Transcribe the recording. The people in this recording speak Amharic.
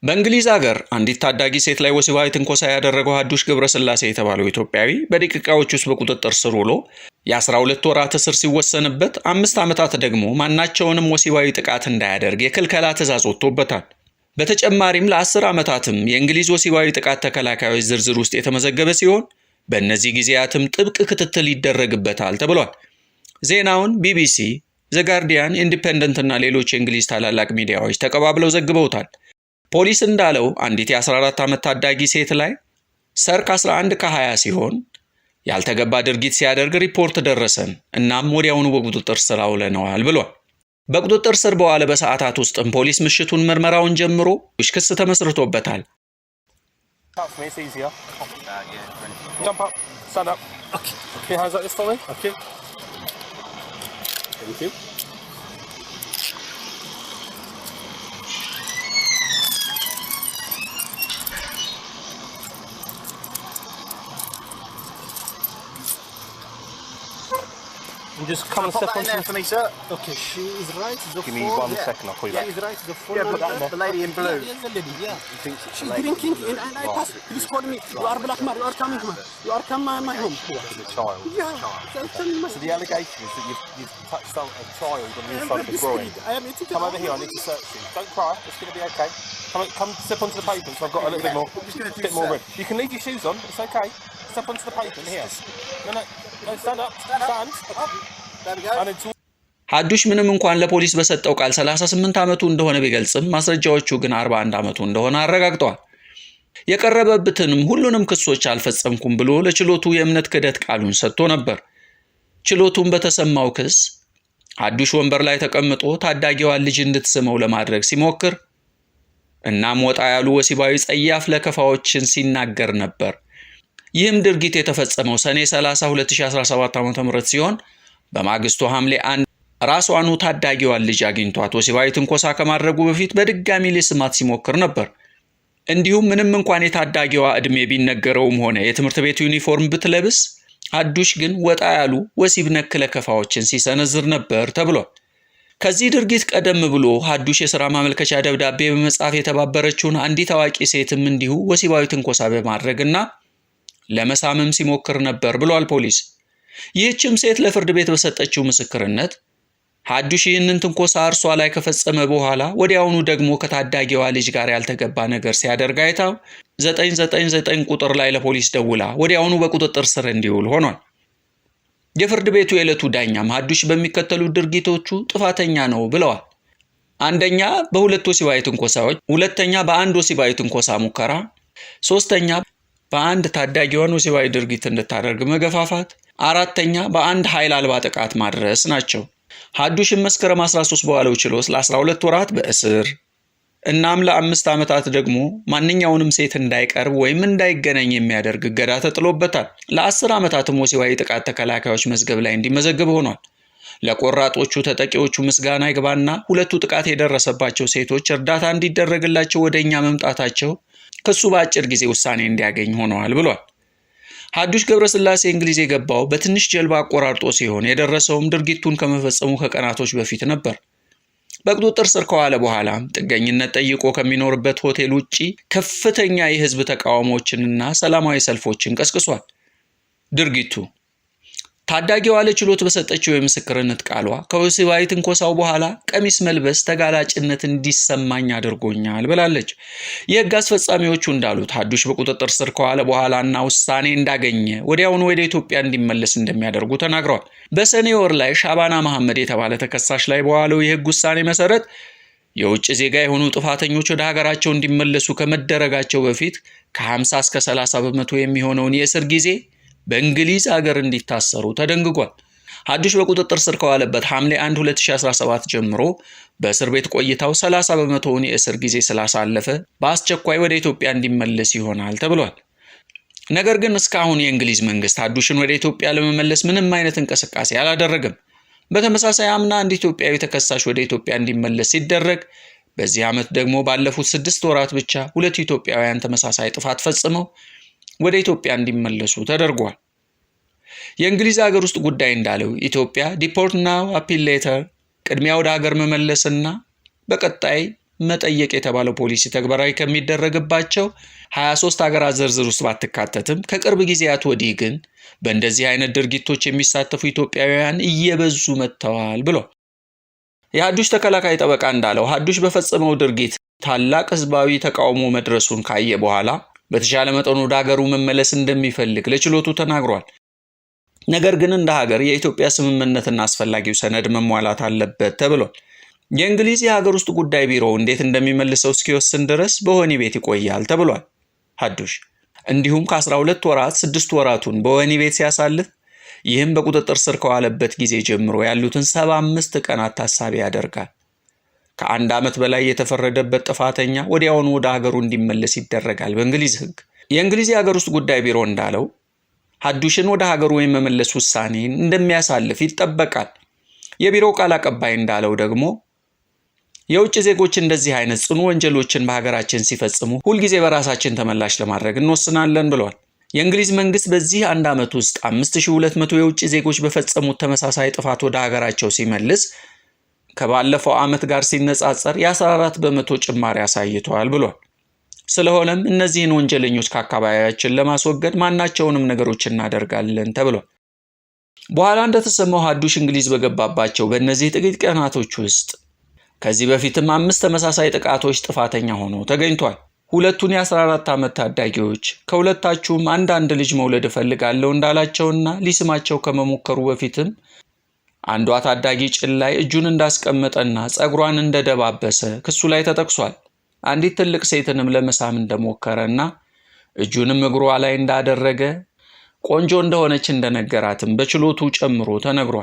በእንግሊዝ ሀገር አንዲት ታዳጊ ሴት ላይ ወሲባዊ ትንኮሳ ያደረገው ሀዱሽ ገብረስላሴ የተባለው ኢትዮጵያዊ በደቂቃዎች ውስጥ በቁጥጥር ስር ውሎ የ12 ወራት እስር ሲወሰንበት 5 ዓመታት ደግሞ ማናቸውንም ወሲባዊ ጥቃት እንዳያደርግ የክልከላ ትዕዛዝ ወጥቶበታል። በተጨማሪም ለ10 ዓመታትም የእንግሊዝ ወሲባዊ ጥቃት ተከላካዮች ዝርዝር ውስጥ የተመዘገበ ሲሆን በእነዚህ ጊዜያትም ጥብቅ ክትትል ይደረግበታል ተብሏል። ዜናውን ቢቢሲ፣ ዘ ጋርዲያን፣ ኢንዲፔንደንት እና ሌሎች የእንግሊዝ ታላላቅ ሚዲያዎች ተቀባብለው ዘግበውታል። ፖሊስ እንዳለው አንዲት የ14 ዓመት ታዳጊ ሴት ላይ ሰርክ 11 ከ20 ሲሆን ያልተገባ ድርጊት ሲያደርግ ሪፖርት ደረሰን እናም ወዲያውኑ በቁጥጥር ስር አውለነዋል ብሏል። በቁጥጥር ስር በዋለ በሰዓታት ውስጥም ፖሊስ ምሽቱን ምርመራውን ጀምሮ ክስ ተመስርቶበታል። And just come and step on for me, sir. Okay, she is right. Give me 1 second, I'll call you back. She is right. The phone put that in there. The lady in blue. Yes, the lady, yeah. You think She's drinking and I pass. Please call me. You are black man. You are coming, man. You are coming my home. the child. Yeah. Tell me, man. So the allegation is that you've touched a child on the inside of the groin. I am eating. Come over here, I need to search you. Don't cry, it's going to be okay. Come step onto the pavement so I've got a little bit more. Bit more room. You can leave your shoes on, it's okay. Step onto the pavement here. No, stand up. Stand up. There we go. ሀዱሽ ምንም እንኳን ለፖሊስ በሰጠው ቃል 38 ዓመቱ እንደሆነ ቢገልጽም ማስረጃዎቹ ግን 41 ዓመቱ እንደሆነ አረጋግጧል። የቀረበበትንም ሁሉንም ክሶች አልፈጸምኩም ብሎ ለችሎቱ የእምነት ክህደት ቃሉን ሰጥቶ ነበር። ችሎቱን በተሰማው ክስ ሀዱሽ ወንበር ላይ ተቀምጦ ታዳጊዋን ልጅ እንድትስመው ለማድረግ ሲሞክር እናም ወጣ ያሉ ወሲባዊ ጸያፍ ለከፋዎችን ሲናገር ነበር። ይህም ድርጊት የተፈጸመው ሰኔ 30 2017 ዓ.ም ሲሆን በማግስቱ ሐምሌ 1 ራሷኑ ታዳጊዋን ልጅ አግኝቷት ወሲባዊ ትንኮሳ ከማድረጉ በፊት በድጋሚ ሊስማት ሲሞክር ነበር። እንዲሁም ምንም እንኳን የታዳጊዋ ዕድሜ ቢነገረውም ሆነ የትምህርት ቤት ዩኒፎርም ብትለብስ ሀዱሽ ግን ወጣ ያሉ ወሲብ ነክ ለከፋዎችን ሲሰነዝር ነበር ተብሏል። ከዚህ ድርጊት ቀደም ብሎ ሀዱሽ የሥራ ማመልከቻ ደብዳቤ በመጻፍ የተባበረችውን አንዲት አዋቂ ሴትም እንዲሁ ወሲባዊ ትንኮሳ በማድረግና ለመሳምም ሲሞክር ነበር ብሏል ፖሊስ። ይህችም ሴት ለፍርድ ቤት በሰጠችው ምስክርነት ሀዱሽ ይህንን ትንኮሳ እርሷ ላይ ከፈጸመ በኋላ ወዲያውኑ ደግሞ ከታዳጊዋ ልጅ ጋር ያልተገባ ነገር ሲያደርግ አይታው 999 ቁጥር ላይ ለፖሊስ ደውላ ወዲያውኑ በቁጥጥር ስር እንዲውል ሆኗል። የፍርድ ቤቱ የዕለቱ ዳኛም ሀዱሽ በሚከተሉ ድርጊቶቹ ጥፋተኛ ነው ብለዋል። አንደኛ በሁለት ወሲባዊ ትንኮሳዎች፣ ሁለተኛ በአንድ ወሲባዊ ትንኮሳ ሙከራ፣ ሶስተኛ በአንድ ታዳጊዋን ወሲባዊ ድርጊት እንድታደርግ መገፋፋት፣ አራተኛ በአንድ ኃይል አልባ ጥቃት ማድረስ ናቸው። ሀዱሽም መስከረም 13 በዋለው ችሎት ለ12 ወራት በእስር እናም ለ5 ዓመታት ደግሞ ማንኛውንም ሴት እንዳይቀርብ ወይም እንዳይገናኝ የሚያደርግ እገዳ ተጥሎበታል። ለ10 ዓመታትም ወሲባዊ ጥቃት ተከላካዮች መዝገብ ላይ እንዲመዘገብ ሆኗል። ለቆራጦቹ ተጠቂዎቹ ምስጋና ይግባና ሁለቱ ጥቃት የደረሰባቸው ሴቶች እርዳታ እንዲደረግላቸው ወደኛ መምጣታቸው ክሱ በአጭር ጊዜ ውሳኔ እንዲያገኝ ሆነዋል ብሏል። ሀዱሽ ገብረስላሴ እንግሊዝ የገባው በትንሽ ጀልባ አቆራርጦ ሲሆን የደረሰውም ድርጊቱን ከመፈጸሙ ከቀናቶች በፊት ነበር። በቁጥጥር ስር ከዋለ በኋላም ጥገኝነት ጠይቆ ከሚኖርበት ሆቴል ውጪ ከፍተኛ የህዝብ ተቃውሞዎችንና ሰላማዊ ሰልፎችን ቀስቅሷል። ድርጊቱ ታዳጊዋ ለችሎት በሰጠችው የምስክርነት ቃሏ ከወሲባዊ ትንኮሳው በኋላ ቀሚስ መልበስ ተጋላጭነት እንዲሰማኝ አድርጎኛል ብላለች። የህግ አስፈጻሚዎቹ እንዳሉት ሀዱሽ በቁጥጥር ስር ከዋለ በኋላና ውሳኔ እንዳገኘ ወዲያውኑ ወደ ኢትዮጵያ እንዲመለስ እንደሚያደርጉ ተናግረዋል። በሰኔ ወር ላይ ሻባና መሐመድ የተባለ ተከሳሽ ላይ በዋለው የህግ ውሳኔ መሰረት የውጭ ዜጋ የሆኑ ጥፋተኞች ወደ ሀገራቸው እንዲመለሱ ከመደረጋቸው በፊት ከ50 እስከ 30 በመቶ የሚሆነውን የእስር ጊዜ በእንግሊዝ ሀገር እንዲታሰሩ ተደንግጓል። ሀዱሽ በቁጥጥር ስር ከዋለበት ሐምሌ 1 2017 ጀምሮ በእስር ቤት ቆይታው 30 በመቶውን የእስር ጊዜ ስላሳለፈ በአስቸኳይ ወደ ኢትዮጵያ እንዲመለስ ይሆናል ተብሏል። ነገር ግን እስካሁን የእንግሊዝ መንግስት ሀዱሽን ወደ ኢትዮጵያ ለመመለስ ምንም አይነት እንቅስቃሴ አላደረገም። በተመሳሳይ አምና አንድ ኢትዮጵያዊ ተከሳሽ ወደ ኢትዮጵያ እንዲመለስ ሲደረግ በዚህ ዓመት ደግሞ ባለፉት 6 ወራት ብቻ 2 ኢትዮጵያውያን ተመሳሳይ ጥፋት ፈጽመው ወደ ኢትዮጵያ እንዲመለሱ ተደርጓል። የእንግሊዝ ሀገር ውስጥ ጉዳይ እንዳለው ኢትዮጵያ ዲፖርት ናው አፒል ሌተር ቅድሚያ ወደ ሀገር መመለስና በቀጣይ መጠየቅ የተባለው ፖሊሲ ተግባራዊ ከሚደረግባቸው 23 ሀገራት ዝርዝር ውስጥ ባትካተትም ከቅርብ ጊዜያት ወዲህ ግን በእንደዚህ አይነት ድርጊቶች የሚሳተፉ ኢትዮጵያውያን እየበዙ መጥተዋል ብሏል። የሐዱሽ ተከላካይ ጠበቃ እንዳለው ሐዱሽ በፈጸመው ድርጊት ታላቅ ህዝባዊ ተቃውሞ መድረሱን ካየ በኋላ በተሻለ መጠን ወደ ሀገሩ መመለስ እንደሚፈልግ ለችሎቱ ተናግሯል። ነገር ግን እንደ ሀገር የኢትዮጵያ ስምምነትና አስፈላጊው ሰነድ መሟላት አለበት ተብሏል። የእንግሊዝ የሀገር ውስጥ ጉዳይ ቢሮ እንዴት እንደሚመልሰው እስኪወስን ድረስ በወህኒ ቤት ይቆያል ተብሏል። ሐዱሽ እንዲሁም ከ12 ወራት 6 ወራቱን በወህኒ ቤት ሲያሳልፍ ይህም በቁጥጥር ስር ከዋለበት ጊዜ ጀምሮ ያሉትን 75 ቀናት ታሳቢ ያደርጋል። ከአንድ ዓመት በላይ የተፈረደበት ጥፋተኛ ወዲያውኑ ወደ ሀገሩ እንዲመለስ ይደረጋል በእንግሊዝ ህግ። የእንግሊዝ የሀገር ውስጥ ጉዳይ ቢሮ እንዳለው ሐዱሽን ወደ ሀገሩ የመመለስ ውሳኔን እንደሚያሳልፍ ይጠበቃል። የቢሮው ቃል አቀባይ እንዳለው ደግሞ የውጭ ዜጎች እንደዚህ አይነት ጽኑ ወንጀሎችን በሀገራችን ሲፈጽሙ ሁልጊዜ በራሳችን ተመላሽ ለማድረግ እንወስናለን ብለዋል። የእንግሊዝ መንግስት በዚህ አንድ ዓመት ውስጥ 5200 የውጭ ዜጎች በፈጸሙት ተመሳሳይ ጥፋት ወደ ሀገራቸው ሲመልስ ከባለፈው ዓመት ጋር ሲነጻጸር የ14 በመቶ ጭማሪ አሳይቷል ብሏል። ስለሆነም እነዚህን ወንጀለኞች ከአካባቢያችን ለማስወገድ ማናቸውንም ነገሮች እናደርጋለን ተብሏል። በኋላ እንደተሰማው ሐዱሽ እንግሊዝ በገባባቸው በእነዚህ ጥቂት ቀናቶች ውስጥ ከዚህ በፊትም 5 ተመሳሳይ ጥቃቶች ጥፋተኛ ሆኖ ተገኝቷል። ሁለቱን የ14 ዓመት ታዳጊዎች ከሁለታችሁም አንድ ልጅ መውለድ እፈልጋለሁ እንዳላቸውና ሊስማቸው ከመሞከሩ በፊትም አንዷ ታዳጊ ጭን ላይ እጁን እንዳስቀመጠና ጸጉሯን እንደደባበሰ ክሱ ላይ ተጠቅሷል። አንዲት ትልቅ ሴትንም ለመሳም እንደሞከረና እጁንም እግሯ ላይ እንዳደረገ ቆንጆ እንደሆነች እንደነገራትም በችሎቱ ጨምሮ ተነግሯል።